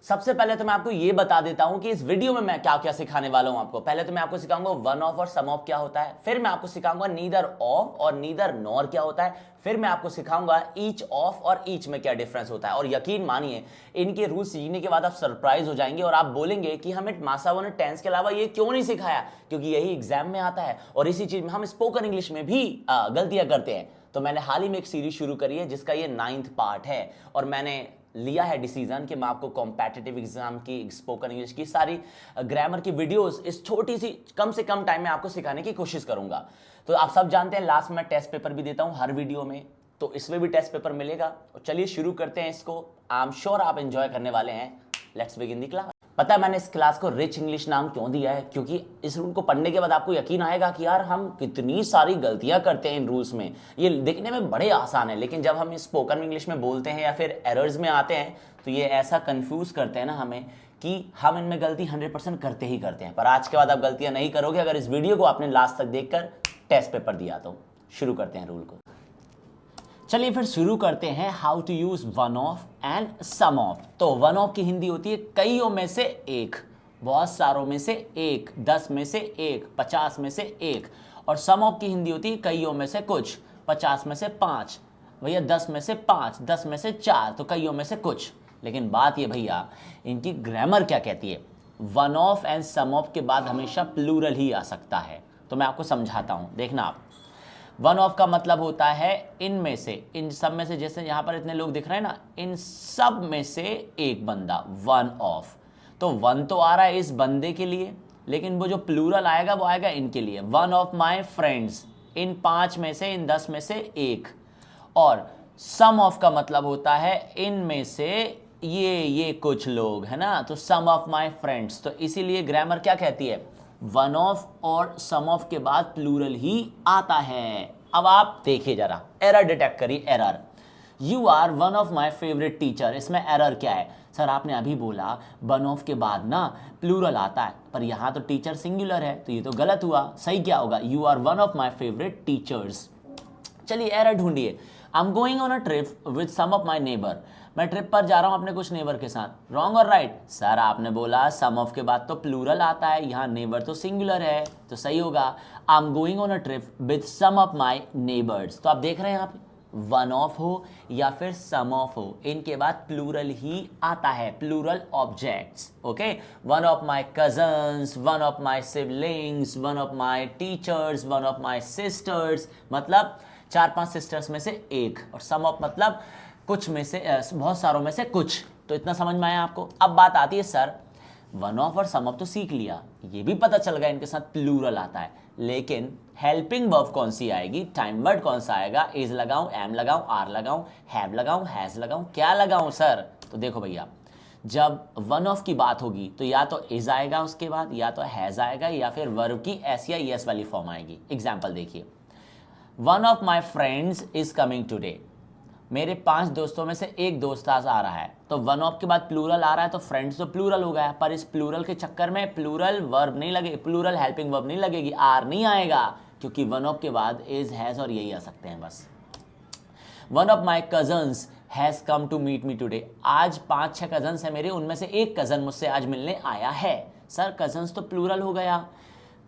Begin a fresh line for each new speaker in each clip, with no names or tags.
सबसे पहले तो मैं आपको ये बता देता हूं कि इस वीडियो में मैं क्या क्या सिखाने वाला हूं आपको। पहले तो मैं आपको सिखाऊंगा वन ऑफ और सम ऑफ क्या होता है, फिर मैं आपको सिखाऊंगा नीदर ऑफ और नीदर नॉर क्या होता है, फिर मैं आपको सिखाऊंगा ईच ऑफ और ईच में क्या डिफरेंस होता है। और यकीन मानिए इनके रूल्स सीखने के बाद आप सरप्राइज हो जाएंगे और आप बोलेंगे कि हमें मासावो ने टेंस के अलावा ये क्यों नहीं सिखाया, क्योंकि यही एग्जाम में आता है और इसी चीज में हम स्पोकन इंग्लिश में भी गलतियां करते हैं। तो मैंने हाल ही में एक सीरीज शुरू करी है जिसका ये 9th पार्ट है और मैंने लिया है डिसीजन कि मैं आपको कॉम्पिटिटिव एग्जाम की स्पोकन इंग्लिश की सारी ग्रामर की वीडियोस इस छोटी सी कम से कम टाइम में आपको सिखाने की कोशिश करूंगा। तो आप सब जानते हैं लास्ट में टेस्ट पेपर भी देता हूं हर वीडियो में, तो इसमें भी टेस्ट पेपर मिलेगा। तो चलिए शुरू करते हैं इसको। आई एम श्योर आप एंजॉय करने वाले हैं। Let's begin the class. पता है मैंने इस क्लास को रिच इंग्लिश नाम क्यों दिया है? क्योंकि इस रूल को पढ़ने के बाद आपको यकीन आएगा कि यार हम कितनी सारी गलतियां करते हैं इन रूल्स में। ये दिखने में बड़े आसान है लेकिन जब हम स्पोकन इंग्लिश में बोलते हैं या फिर एरर्स में आते हैं तो ये ऐसा कंफ्यूज करते हैं ना हमें कि हम इनमें गलती 100% करते ही करते हैं। पर आज के बाद आप गलतियां नहीं करोगे अगर इस वीडियो को आपने लास्ट तक देखकर टेस्ट पेपर दिया। तो शुरू करते हैं रूल को। चलिए फिर शुरू करते हैं how to use one of and some of. तो वन ऑफ की हिंदी होती है कईयों में से एक, बहुत सारों में से एक, 10 में से एक, 50 में से एक। और सम ऑफ की हिंदी होती है कईयों में से कुछ, 50 में से 5, भैया 10 में से 5, 10 में से 4, तो कईयों में से कुछ। लेकिन बात ये भैया इनकी ग्रामर क्या कहती है, one of and some of के बाद हमेशा प्लूरल ही आ सकता है। तो मैं आपको समझाता हूं, देखना आप। वन ऑफ का मतलब होता है इनमें से, इन सब में से, जैसे यहां पर इतने लोग दिख रहे हैं ना, इन सब में से एक बंदा, वन ऑफ। तो वन तो आ रहा है इस बंदे के लिए लेकिन वो जो प्लूरल आएगा वो आएगा इनके लिए, वन ऑफ माई फ्रेंड्स, इन 5 में से, इन 10 में से एक। और सम ऑफ का मतलब होता है इनमें से ये कुछ लोग है ना, तो सम ऑफ माई फ्रेंड्स। तो इसीलिए ग्रामर क्या कहती है, वन ऑफ और सम ऑफ के बाद प्लूरल ही आता है। अब आप देखिए जरा, एरर डिटेक्ट करिए। Error, you are one of my favourite teacher, इसमें एरर क्या है? सर आपने अभी बोला वन ऑफ के बाद ना प्लूरल आता है, पर यहाँ तो टीचर सिंगुलर है तो ये तो गलत हुआ। सही क्या होगा, you are one of my favourite teachers. चलिए एरर ढूंढिए। I am going on a trip with some of my neighbour, मैं ट्रिप पर जा रहा हूं अपने कुछ नेबर के साथ। रॉन्ग और राइट? सर आपने बोला सम ऑफ के बाद तो प्लूरल आता है, यहाँ नेबर तो सिंगुलर है, तो सही होगा I am going on a trip with some of my neighbours. तो आप देख रहे हैं यहाँ पे वन ऑफ हो या फिर सम ऑफ हो, इनके बाद प्लूरल ही आता है, plural objects. Okay, one of my cousins, one of my siblings, one of my teachers, one of my sisters, मतलब 4-5 सिस्टर्स में से एक। और सम ऑफ मतलब कुछ में से, बहुत सारों में से कुछ। तो इतना समझ में आया आपको? अब बात आती है सर वन ऑफ और सम ऑफ तो सीख लिया, ये भी पता चल गया इनके साथ प्लूरल आता है, लेकिन हेल्पिंग वर्ब कौन सी आएगी, टाइम वर्ड कौन सा आएगा? इज लगाऊं, एम लगाऊं, आर लगाऊं, हैव लगाऊं, हैज लगाऊं, क्या लगाऊं सर? तो देखो भैया, जब वन ऑफ की बात होगी तो या तो इज आएगा उसके बाद, या तो हैज आएगा, या फिर वर्ब की एस या यस वाली फॉर्म आएगी। एग्जाम्पल देखिए, one of my friends is coming today, मेरे 5 दोस्तों में से एक दोस्त आज आ रहा है। तो वन ऑफ के बाद प्लूरल आ रहा है तो फ्रेंड्स तो प्लूरल हो गया, पर इस प्लूरल के चक्कर में प्लूरल वर्ब नहीं लगे, प्लूरल हेल्पिंग वर्ब नहीं लगेगी, आर नहीं आएगा, क्योंकि वन ऑफ के बाद इज, हैज और यही आ सकते हैं बस। One of my cousins has come to meet me today, आज 5-6 कजन्स हैं मेरे, उनमें से एक कजन मुझसे आज मिलने आया है। सर कजन्स तो प्लूरल हो गया,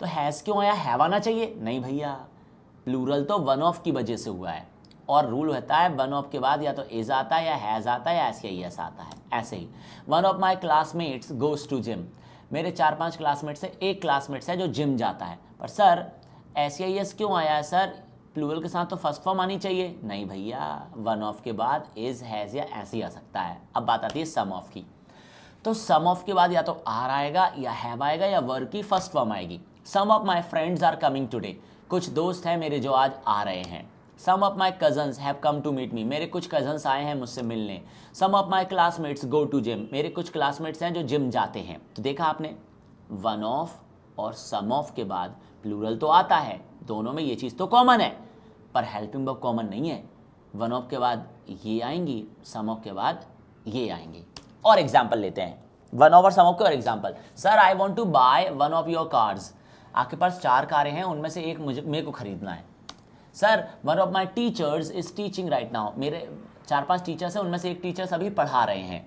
तो हैज क्यों आया, हैव आना चाहिए? नहीं भैया, प्लूरल तो वन ऑफ की वजह से हुआ है और रूल होता है वन ऑफ के बाद या तो इज आता है, या हैज आता है, या ऐसे ही यस आता है। ऐसे ही one of my classmates goes to gym, मेरे 4-5 क्लासमेट से एक क्लासमेट्स है जो जिम जाता है। पर सर ऐसे ही यस क्यों आया है? सर प्लूरल के साथ तो फर्स्ट फॉर्म आनी चाहिए। नहीं भैया, वन ऑफ के बाद इज, हैज या ऐसे ही आ सकता है। अब बात आती है सम ऑफ की। तो सम ऑफ के बाद या तो आर आएगा, या हैव आएगा, या वर्ब की फर्स्ट फॉर्म आएगी। Some of my friends are coming today, कुछ दोस्त हैं मेरे जो आज आ रहे हैं। Some of my cousins have come to meet me, मेरे कुछ कजन्स आए हैं मुझसे मिलने। Some of my classmates go to gym, मेरे कुछ क्लासमेट्स हैं जो जिम जाते हैं। तो देखा आपने, वन ऑफ और सम ऑफ के बाद प्लूरल तो आता है, दोनों में ये चीज़ तो कॉमन है, पर हेल्पिंग वर्ब कॉमन नहीं है। वन ऑफ के बाद ये आएंगी, सम ऑफ के बाद ये आएंगी। और एग्जाम्पल लेते हैं वन ऑफ और सम ऑफ के और example. Sir I want to buy one of your cars, आपके पास 4 कारें हैं, उनमें से एक मेरे को खरीदना है। Sir one of my teachers is teaching right now, मेरे 4-5 टीचर्स हैं, उनमें से एक टीचर्स अभी पढ़ा रहे हैं।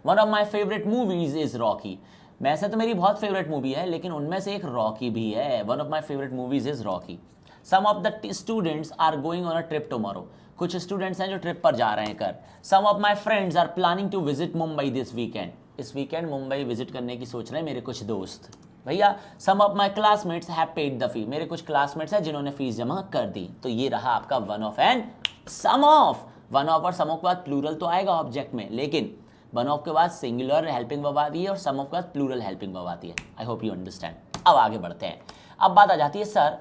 One of my favourite movies is Rocky. वैसे तो मेरी बहुत फेवरेट मूवी है, लेकिन उनमें से एक रॉकी भी है। One of my favourite movies is Rocky. Some of the students are going on a trip tomorrow. कुछ स्टूडेंट्स हैं जो ट्रिप पर जा रहे हैं कर। Some of my friends are planning to visit Mumbai this weekend. इस वीकेंड मुंबई विजिट करने की सोच रहे हैं मेरे कुछ दोस्त। भैया some of my classmates have paid the fee. मेरे कुछ क्लासमेट्स हैं जिन्होंने फीस जमा कर दी। तो ये रहा आपका one of and some of. One of और सम ऑफ के बाद प्लूरल तो आएगा ऑब्जेक्ट में, लेकिन वन ऑफ के बाद सिंगुलर हेल्पिंग वर्ब आती है और सम ऑफ के बाद प्लूरल हेल्पिंग वर्ब आती है। I hope you understand. अब आगे बढ़ते हैं। अब बात आ जाती है sir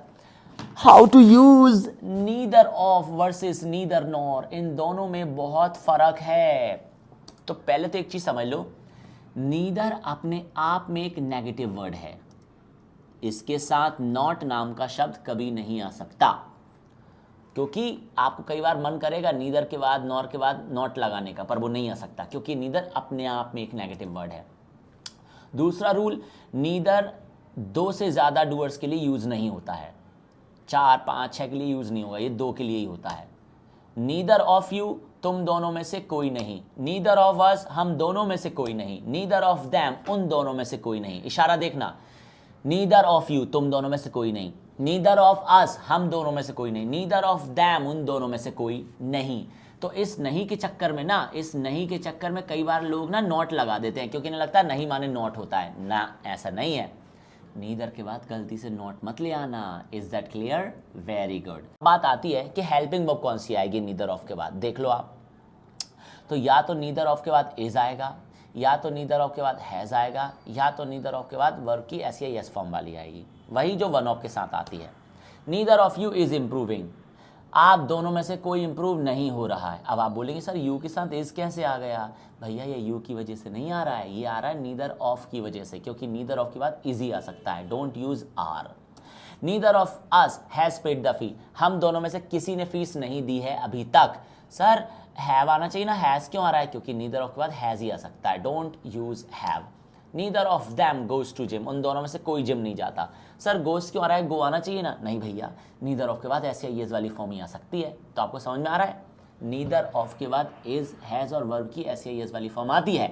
how to use neither of versus neither nor. इन दोनों में बहुत फर्क है। तो पहले तो एक चीज समझ लो, नीदर अपने आप में एक नेगेटिव वर्ड है। इसके साथ नॉट नाम का शब्द कभी नहीं आ सकता, क्योंकि आपको कई बार मन करेगा नीदर के बाद नॉर के बाद नॉट लगाने का, पर वो नहीं आ सकता क्योंकि नीदर अपने आप में एक नेगेटिव वर्ड है। दूसरा रूल, नीदर 2 से ज़्यादा डूअर्स के लिए यूज़ नहीं होता है। 4, 5, 6 के लिए यूज़ नहीं होगा, ये 2 के लिए ही होता है। नीदर ऑफ यू, तुम दोनों में से कोई नहीं। नीदर ऑफ अस, हम दोनों में से कोई नहीं। नीदर ऑफ देम, उन दोनों में से कोई नहीं। इशारा देखना, नीदर ऑफ यू, तुम दोनों में से कोई नहीं। नीदर ऑफ अस, हम दोनों में से कोई नहीं। नीदर ऑफ देम, उन दोनों में से कोई नहीं। तो इस नहीं के चक्कर में ना, इस नहीं के चक्कर में कई बार लोग ना नॉट लगा देते हैं, क्योंकि इन्हें लगता है नहीं माने नॉट होता है ना। ऐसा नहीं है। नीदर के बाद गलती से नॉट मत ले आना। Is that clear? Very good. बात आती है कि हेल्पिंग वर्ब कौन सी आएगी नीदर ऑफ के बाद। देख लो आप, तो या तो नीदर ऑफ के बाद इज आएगा, या तो नीदर ऑफ के बाद हैज़ आएगा, या तो नीदर ऑफ के बाद वर्ब की एस या यस फॉर्म वाली आएगी, वही जो वन ऑफ के साथ आती है। Neither of you is improving. आप दोनों में से कोई इंप्रूव नहीं हो रहा है। अब आप बोलेंगे सर यू के साथ इज कैसे आ गया? भैया ये यू की वजह से नहीं आ रहा है, ये आ रहा है नीदर ऑफ की वजह से, क्योंकि नीदर ऑफ के बाद इज ही आ सकता है। Don't use are. Neither of us has paid the fee. हम दोनों में से किसी ने फीस नहीं दी है अभी तक। सर हैव आना चाहिए ना, हैज क्यों आ रहा है? क्योंकि नीदर ऑफ के बाद हैज ही आ सकता है। Don't use have. Neither of them goes to gym. उन दोनों में से कोई जिम नहीं जाता। सर गोज क्यों आ रहा है? गो आना चाहिए ना। नहीं भैया, नीदर ऑफ के बाद ऐसे ये वाली फॉर्म ही आ सकती है। तो आपको समझ में आ रहा है, नीदर ऑफ के बाद इज, हैज और वर्ब की ऐसे ये वाली फॉर्म आती है।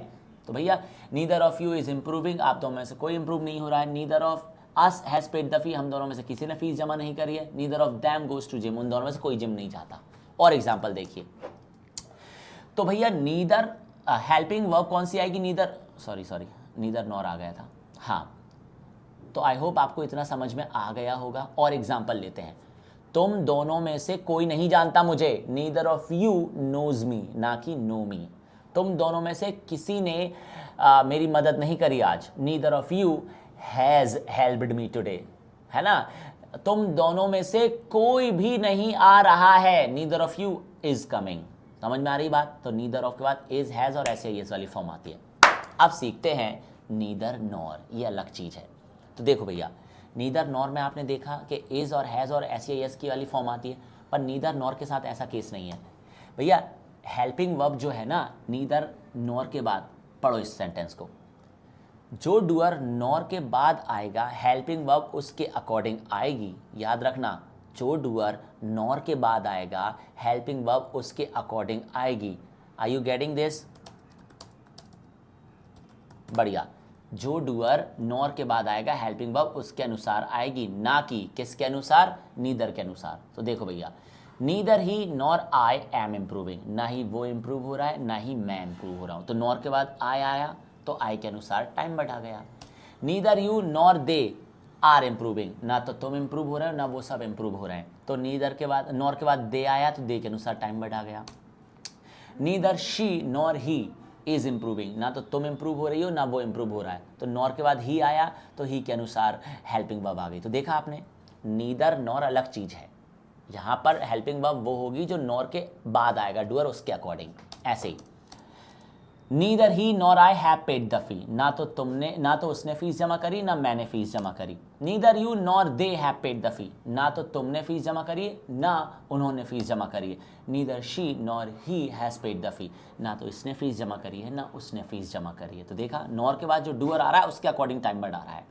तो भैया neither of you is improving, आप दोनों में से कोई इंप्रूव नहीं हो रहा है। Neither of us has paid the fee, हम दोनों में से किसी ने फीस जमा नहीं करी है। Neither of them goes to gym, उन दोनों में से कोई जिम नहीं जाता। और एग्जाम्पल देखिए, तो भैया नीदर हेल्पिंग वर्ब कौन सी आएगी? नीदर नॉर आ गया था। हाँ, तो आई होप आपको इतना समझ में आ गया होगा। और एग्जाम्पल लेते हैं। तुम दोनों में से कोई नहीं जानता मुझे। Neither of you knows me, ना कि नो मी। तुम दोनों में से किसी ने मेरी मदद नहीं करी आज। Neither of you has helped me today, है ना। तुम दोनों में से कोई भी नहीं आ रहा है। Neither of you is coming. समझ में आ रही बात? तो नीदर ऑफ के बाद इज, हैज और ऐसे यस वाली फॉर्म आती है। अब सीखते हैं नीदर नॉर, ये अलग चीज़ है। तो देखो भैया, नीदर नॉर में आपने देखा कि इज और हैज़ और ऐसे यस की वाली फॉर्म आती है, पर नीदर नॉर के साथ ऐसा केस नहीं है भैया। हेल्पिंग वर्ब जो है ना, नीदर नॉर के बाद, पढ़ो इस सेंटेंस को, जो डूअर नॉर के बाद आएगा हेल्पिंग वर्ब उसके अकॉर्डिंग आएगी। याद रखना, जो डूअर नॉर के बाद आएगा हेल्पिंग वर्ब उसके अकॉर्डिंग आएगी। Are you getting this? बढ़िया। जो डूअर नॉर के बाद आएगा हेल्पिंग वर्ब उसके अनुसार आएगी, ना कि किसके अनुसार? नीदर के अनुसार। तो देखो भैया, neither he nor I am improving, ना ही वो इम्प्रूव हो रहा है ना ही मैं इम्प्रूव हो रहा हूँ। तो नॉर के बाद आई आया तो आई के अनुसार टाइम बढ़ा गया। Neither you nor they are improving, ना तो तुम इम्प्रूव हो रहे हो ना वो सब इम्प्रूव हो रहे हैं। तो नीदर के बाद, नॉर के बाद दे आया तो दे के अनुसार टाइम बढ़ा गया। Neither she nor he is improving, ना तो तुम इम्प्रूव हो रही हो ना वो इम्प्रूव हो रहा है। तो नॉर के बाद ही आया तो ही के अनुसार हेल्पिंग वर्ब आ गई। तो देखा आपने, नीदर नॉर अलग चीज है। यहाँ पर हेल्पिंग वर्ब वो होगी जो नॉर के बाद आएगा, डूअर उसके अकॉर्डिंग। ऐसे ही neither he nor I have paid the fee, ना तो उसने फीस जमा करी ना मैंने फीस जमा करी। Neither you nor they have paid the fee, ना तो तुमने फीस जमा करी है ना उन्होंने फीस जमा करी है। Neither she nor he has paid the fee, ना तो इसने फीस जमा करी है ना उसने फीस जमा करी है। तो देखा, नॉर के बाद जो डूअर आ रहा है उसके अकॉर्डिंग टाइम बढ़ा रहा है।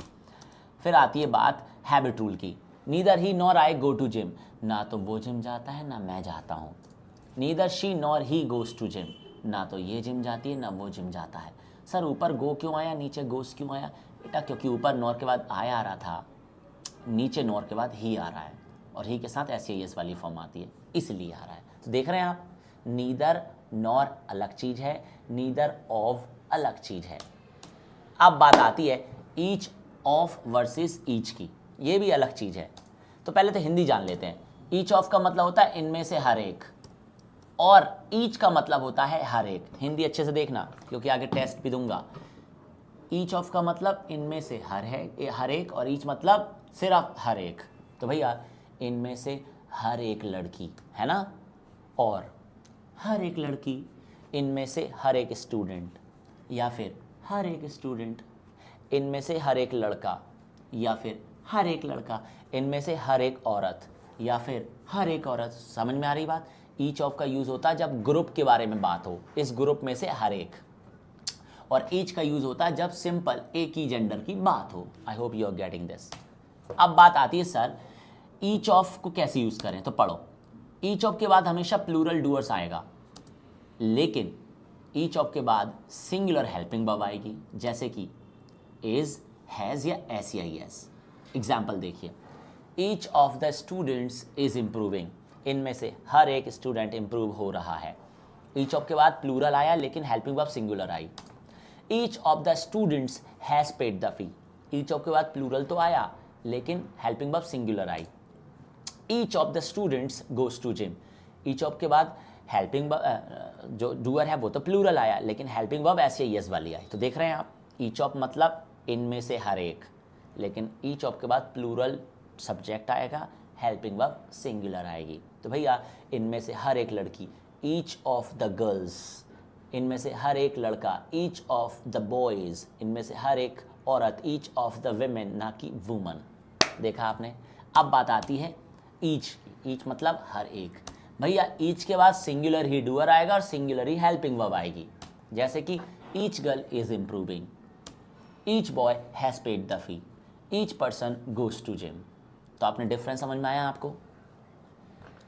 फिर आती है बात हैबिट रूल की। Neither he nor I go to gym, ना तो वो जिम जाता है ना मैं जाता हूँ। Neither she nor he goes to gym, ना तो ये जिम जाती है ना वो जिम जाता है। सर ऊपर गो क्यों आया, नीचे गोस क्यों आया? बेटा क्योंकि ऊपर नॉर के बाद आया आ रहा था, नीचे नॉर के बाद ही आ रहा है, और ही के साथ एस वाली फॉर्म आती है, इसलिए आ रहा है। तो देख रहे हैं आप, नीदर नॉर अलग चीज है, नीदर ऑफ अलग चीज है। अब बात आती है ईच ऑफ वर्सेस ईच की, ये भी अलग चीज है। तो पहले तो हिंदी जान लेते हैं। ईच ऑफ का मतलब होता है इनमें से हर एक, और ईच का मतलब होता है हर एक। हिंदी अच्छे से देखना क्योंकि आगे टेस्ट भी दूंगा। ईच ऑफ का मतलब इनमें से हर एक, और ईच मतलब सिर्फ हर एक। तो भैया इनमें से हर एक लड़की है ना, और हर एक लड़की, इनमें से हर एक स्टूडेंट, या फिर हर एक स्टूडेंट, इनमें से हर एक लड़का, या फिर हर एक लड़का, इनमें से हर एक औरत, या फिर हर एक औरत। समझ में आ रही बात? ईच ऑफ का यूज होता है जब ग्रुप के बारे में बात हो, इस ग्रुप में से हर एक, और ईच का यूज होता है जब सिंपल एक ही जेंडर की बात हो। I hope you are getting this. अब बात आती है सर ईच ऑफ को कैसे यूज करें, तो पढ़ो। ईच ऑफ के बाद हमेशा प्लूरल डूअर्स आएगा, लेकिन ईच ऑफ के बाद सिंगुलर हेल्पिंग वर्ब आएगी, जैसे कि इज, हैज या एस या एस। एग्जाम्पल देखिए, each of the students is improving, इनमें से हर एक स्टूडेंट इम्प्रूव हो रहा है। ईच ऑफ के बाद प्लूरल आया लेकिन हेल्पिंग वर्ब सिंगुलर आई। Each of the students has paid the fee, each of के बाद प्लूरल तो आया लेकिन हेल्पिंग वर्ब सिंगुलर आई। Each of the students goes to gym, each of के बाद हेल्पिंग जो डूअर है वो तो प्लूरल आया लेकिन हेल्पिंग वर्ब ऐसे यस वाली आई। तो देख रहे हैं आप, ईच ऑफ मतलब इनमें से हर एक, लेकिन ईच ऑफ के बाद प्लूरल सब्जेक्ट आएगा, हेल्पिंग वर्ब सिंगुलर आएगी। तो भैया इनमें से हर एक लड़की, ईच ऑफ द गर्ल्स, इनमें से हर एक लड़का, ईच ऑफ द बॉयज़, इनमें से हर एक औरत, ईच ऑफ द विमेन, ना कि वुमन। देखा आपने? अब बात आती है ईच की, ईच मतलब हर एक। भैया ईच के बाद सिंगुलर ही डूअर आएगा और सिंगुलर ही हेल्पिंग वर्ब आएगी, जैसे कि each girl is improving, each boy has paid the fee, each person goes to gym. तो आपने डिफरेंस समझ में आया आपको?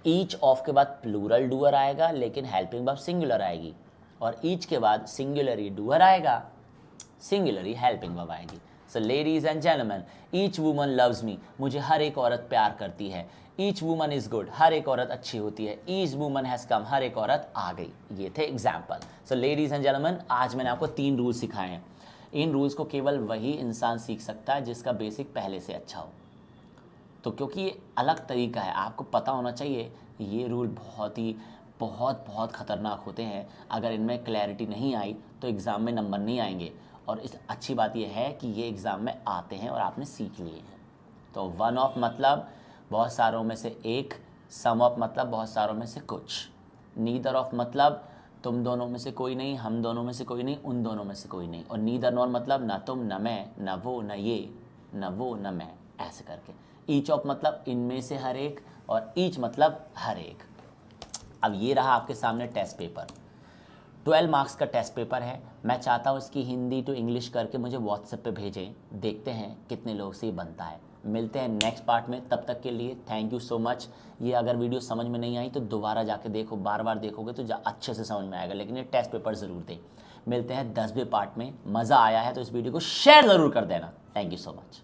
ईच ऑफ के बाद प्लूरल डूअर आएगा लेकिन हेल्पिंग वर्ब सिंगुलर आएगी, और ईच के बाद सिंगुलरी डूअर आएगा, सिंगुलरी हेल्पिंग वर्ब आएगी। So ladies and gentleman, each woman loves me, मुझे हर एक औरत प्यार करती है। ईच वुमन इज गुड, हर एक औरत अच्छी होती है। ईच वुमन हैज़ कम, हर एक औरत आ गई। ये थे example. So ladies and gentleman, आज मैंने आपको 3 रूल सिखाए हैं। इन रूल्स को केवल वही इंसान सीख सकता है जिसका बेसिक पहले से अच्छा हो। तो क्योंकि ये अलग तरीका है, आपको पता होना चाहिए ये रूल बहुत खतरनाक होते हैं। अगर इनमें क्लैरिटी नहीं आई तो एग्ज़ाम में नंबर नहीं आएंगे, और इस अच्छी बात यह है कि ये एग्ज़ाम में आते हैं और आपने सीख लिए हैं। तो वन ऑफ मतलब बहुत सारों में से एक, सम ऑफ मतलब बहुत सारों में से कुछ, नीदर ऑफ मतलब तुम दोनों में से कोई नहीं, हम दोनों में से कोई नहीं, उन दोनों में से कोई नहीं, और नीदर नॉर मतलब ना तुम न मैं, न वो न ये, न वो न मैं, ऐसे करके। ईच ऑफ मतलब इनमें से हर एक, और ईच मतलब हर एक। अब ये रहा आपके सामने टेस्ट पेपर, 12 मार्क्स का टेस्ट पेपर है। मैं चाहता हूँ इसकी हिंदी टू इंग्लिश करके मुझे व्हाट्सएप पे भेजें, देखते हैं कितने लोग से ये बनता है। मिलते हैं नेक्स्ट पार्ट में, तब तक के लिए थैंक यू सो मच। ये अगर वीडियो समझ में नहीं आई तो दोबारा जाके देखो, बार बार देखोगे तो अच्छे से समझ में आएगा, लेकिन ये टेस्ट पेपर ज़रूर दें। मिलते हैं 10वें पार्ट में। मज़ा आया है तो इस वीडियो को शेयर ज़रूर कर देना। Thank you so much.